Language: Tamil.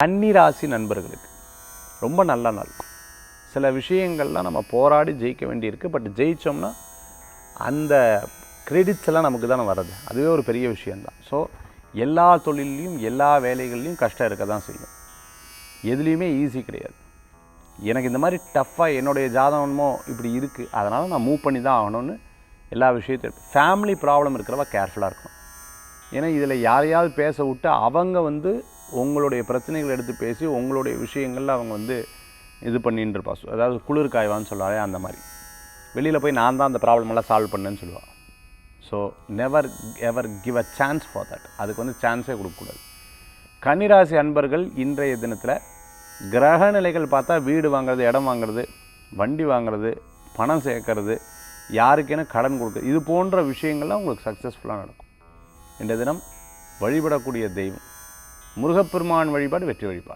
கன்னி ராசி நண்பர்களுக்கு ரொம்ப நல்ல நாள். சில விஷயங்கள்லாம் நம்ம போராடி ஜெயிக்க வேண்டியிருக்கு. பட் ஜெயித்தோம்னா அந்த கிரெடிட்ஸ் எல்லாம் நமக்கு தானே வர்றது. அதுவே ஒரு பெரிய விஷயந்தான். ஸோ எல்லா தொழிலையும் எல்லா வேலைகள்லையும் கஷ்டம் இருக்க தான் செய்யும். எதுலேயுமே ஈஸி கிடையாது. எனக்கு இந்த மாதிரி டஃப்பாக என்னுடைய ஜாதகமோ இப்படி இருக்குது, அதனால் நான் மூவ் பண்ணி தான் ஆகணும்னு எல்லா விஷயத்தையும். ஃபேமிலி ப்ராப்ளம் இருக்கிறவ கேர்ஃபுல்லாக இருக்கணும். ஏன்னா இதில் யாரையாவது பேச விட்டு அவங்க உங்களுடைய பிரச்சனைகளை எடுத்து பேசி உங்களுடைய விஷயங்களில் அவங்க இது பண்ணின்னு இருப்பா. அதாவது குளிர் காய்வான்னு சொல்லுவாங்க. அந்த மாதிரி வெளியில் போய் நான் தான் அந்த ப்ராப்ளமெல்லாம் சால்வ் பண்ணேன்னு சொல்லுவாள். So never ever give a chance for that. அதுக்கு சான்ஸே கொடுக்கக்கூடாது. கன்னிராசி அன்பர்கள் இன்றைய தினத்தில் கிரக நிலைகள் பார்த்தா வீடு வாங்கிறது, இடம் வாங்கிறது, வண்டி வாங்கிறது, பணம் சேர்க்கறது, யாருக்கேன கடன் கொடுக்குறது, இது போன்ற விஷயங்கள்லாம் உங்களுக்கு சக்ஸஸ்ஃபுல்லாக நடக்கும். இன்றைய தினம் வழிபடக்கூடிய தெய்வம் முருகப்பெருமான் வழிபாடு வெற்றி வழிபாடு.